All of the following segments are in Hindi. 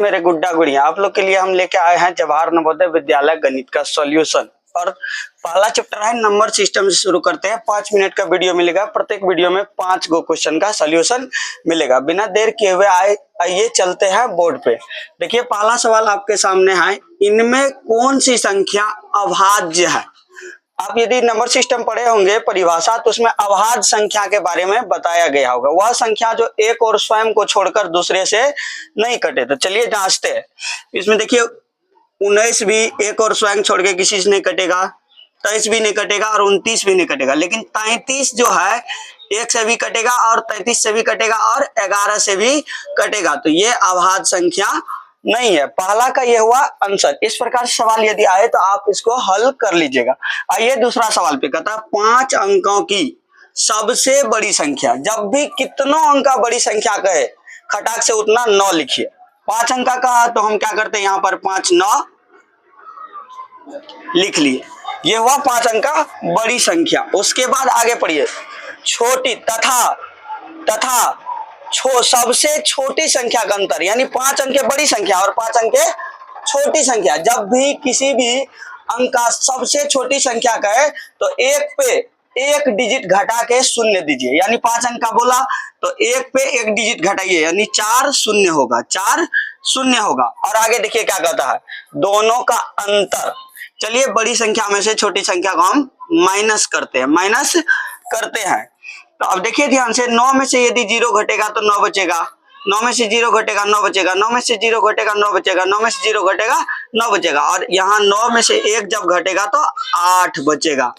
मेरे गुड्डा गुड़िया, आप लोग के लिए हम लेके आए हैं जवाहर नवोदय विद्यालय गणित का सॉल्यूशन। और पहला चैप्टर है नंबर सिस्टम से शुरू करते हैं। 5 मिनट का वीडियो मिलेगा, प्रत्येक वीडियो में 5 गो क्वेश्चन का सॉल्यूशन मिलेगा। बिना देर किए हुए आइए चलते हैं बोर्ड पे। देखिए पहला सवाल आपके सामने है, इनमें कौन सी संख्या अभाज्य है। आप यदि नंबर सिस्टम पढ़े होंगे परिभाषा, तो उसमें अभाज्य संख्या के बारे में बताया गया होगा। वह संख्या जो एक और स्वयं को छोड़कर दूसरे से नहीं कटे। तो चलिए जांचते हैं। इसमें देखिए 19 भी एक और स्वयं छोड़ के किसी से नहीं कटेगा, 23 भी नहीं कटेगा और 29 भी नहीं कटेगा। लेकिन 33 जो है एक से भी कटेगा और 33 से भी कटेगा और 11 से भी कटेगा। तो ये अभाज्य संख्या नहीं है। पहला का ये हुआ आंसर। इस प्रकार सवाल यदि आए तो आप इसको हल कर लीजिएगा। आइए दूसरा सवाल पे, कहता है 5 अंकों की सबसे बड़ी संख्या। जब भी कितनों अंक का बड़ी संख्या कहे खटाक से उतना 9 लिखिए। 5 अंक का कहा तो हम क्या करते हैं, यहाँ पर 5 9 लिख लिए। ये हुआ 5 अंक का बड़ी संख्या। उसके बाद आगे पढ़िए, छोटी तथा सबसे छोटी संख्या का अंतर, यानी 5 अंक बड़ी संख्या और 5 अंक छोटी संख्या। जब भी किसी भी अंक का सबसे छोटी संख्या कहे तो एक पे एक डिजिट घटा के शून्य दीजिए। यानी 5 अंक का बोला तो एक पे एक डिजिट घटाइए, यानी 4 शून्य होगा, 4 शून्य होगा। और आगे देखिए क्या कहता है, दोनों का अंतर। चलिए बड़ी संख्या में से छोटी संख्या को हम माइनस करते हैं। तो अब देखिए ध्यान से, 9 में से यदि 0 घटेगा तो 9 बचेगा, 9 में से 0 घटेगा 9 बचेगा, 9 में से 0 घटेगा 9 बचेगा, 9 में से 0 घटेगा 9 बचेगा। और यहाँ 9 में से 1 जब घटेगा तो 8 बचेगा।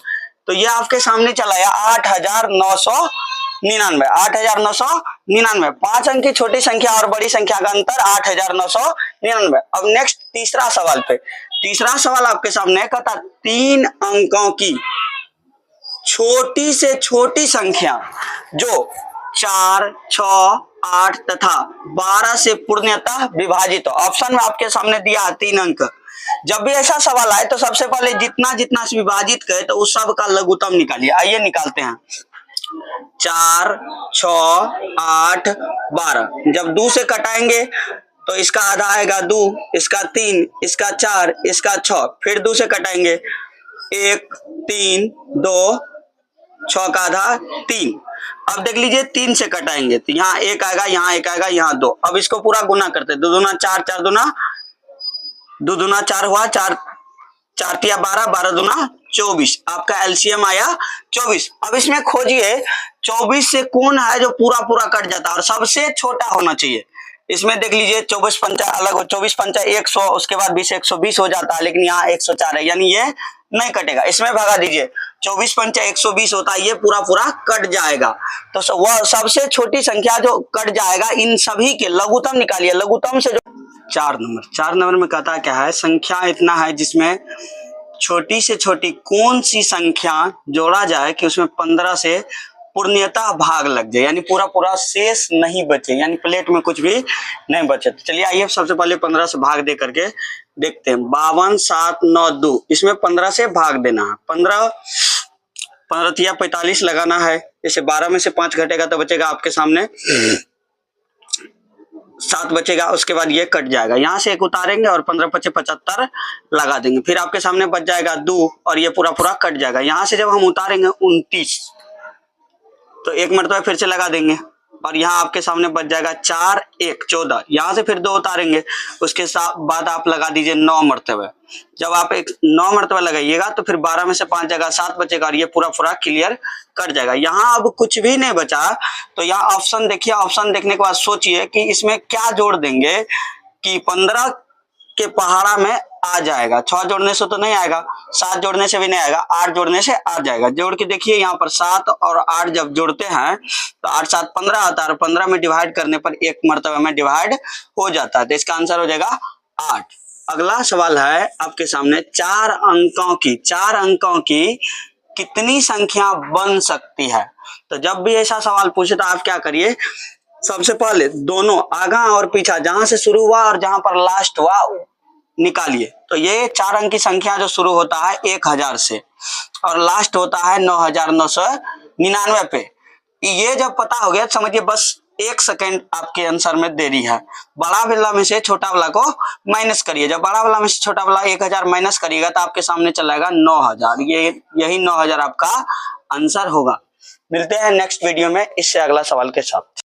तो ये आपके सामने चला है 8999। 8999। 5 अंक की छोटी संख्या और बड़ी संख्या का अंतर 8999। अब नेक्स्ट तीसरा सवाल पे, तीसरा सवाल आपके सामने कहता 3 अंकों की छोटी से छोटी संख्या जो 4, 6, 8 तथा 12 से पूर्णतः विभाजित हो। ऑप्शन में आपके सामने दिया 3 अंक। जब भी ऐसा सवाल आए तो सबसे पहले जितना जितना से विभाजित करे तो उस सब का लघुत्तम निकालिए। आइए निकालते हैं। 4, 6, 8, 12। जब 2 से कटाएंगे तो इसका आधा आएगा 2, इसका 3, इसका 4, इसका 6। फिर 2 से कटाएंगे 1, 3, 2, 6 का आधा 3। अब देख लीजिए 3 से कटाएंगे तो यहाँ 1 आएगा, यहाँ 1 आएगा, यहाँ 2। अब इसको पूरा गुना करते, 2 दूना 4, 4 दूना 2 दूना 4 हुआ, 4 4 तिया 12, 12 दूना 24। आपका एलसीएम आया 24। अब इसमें खोजिए 24 से कौन है जो पूरा पूरा कट जाता है और सबसे छोटा होना चाहिए। इसमें देख लीजिए 24 पंचा अलग हो, 24 पंचा 100, उसके बाद 20 120 हो जाता है, लेकिन यहाँ 104 है, यानी ये नहीं कटेगा। इसमें भगा दीजिए, 24 पंचा 120 होता है, ये पूरा पूरा कट जाएगा। तो वह सबसे छोटी संख्या जो कट जाएगा, इन सभी के लघुत्तम निकालिए। लघुत्तम से जो 4 नंबर में कहता क्या है, संख्या इतना है जिसमें छोटी से छोटी कौन सी संख्या जोड़ा जाए कि उसमें 15 से पूर्णतः भाग लग जाए, यानी पूरा पूरा शेष नहीं बचे, यानी प्लेट में कुछ भी नहीं बचे। तो चलिए आइए सबसे पहले 15 से भाग दे करके देखते हैं। 52 7 9 2, इसमें 15 से भाग देना है। 15 तिया 45 लगाना है। जैसे 12 में से 5 घटेगा तो बचेगा आपके सामने 7 बचेगा। उसके बाद ये कट जाएगा, यहाँ से 1 उतारेंगे और 15 पचे 75 लगा देंगे। फिर आपके सामने बच जाएगा 2 और ये पूरा पूरा कट जाएगा। यहाँ से जब हम उतारेंगे 29 तो 1 मरतबा फिर से लगा देंगे और यहाँ आपके सामने बच जाएगा 4 1 14। यहाँ से फिर 2 उतारेंगे, उसके बाद आप लगा दीजिए 9 मरतबा। जब आप 9 मरतबा लगाइएगा तो फिर 12 में से 5 जगह 7 बचेगा और ये पूरा पूरा क्लियर कट जाएगा। यहाँ अब कुछ भी नहीं बचा तो यहाँ ऑप्शन देखिए। ऑप्शन देखने के बाद सोचिए कि इसमें क्या जोड़ देंगे कि 15 के पहाड़ा में आ जाएगा। 6 जोड़ने से तो नहीं आएगा, 7 जोड़ने से भी नहीं आएगा, 8 जोड़ने से आ जाएगा। जोड़ के देखिए यहाँ पर 7 और 8 जब जोड़ते हैं तो 8 7 15 आता है और 15 में डिवाइड करने पर 1 मरतबा में डिवाइड हो जाता है। तो इसका आंसर हो जाएगा 8। अगला सवाल है आपके सामने, 4 अंकों की कितनी संख्या बन सकती है। तो जब भी ऐसा सवाल पूछे तो आप क्या करिए, सबसे पहले दोनों आगा और पीछा, जहां से शुरू हुआ और जहां पर लास्ट हुआ निकालिए। तो ये 4 अंक की संख्या जो शुरू होता है 1000 से और लास्ट होता है 9999 पे, ये जब पता हो गया समझिए बस 1 सेकेंड आपके आंसर में देरी है। बड़ा वाला में से छोटा वाला को माइनस करिए। जब बड़ा वाला में से छोटा वाला 1000 माइनस करिएगा तो आपके सामने चला जाएगा 9000। यही 9000 आपका आंसर होगा। मिलते हैं नेक्स्ट वीडियो में इससे अगला सवाल के साथ।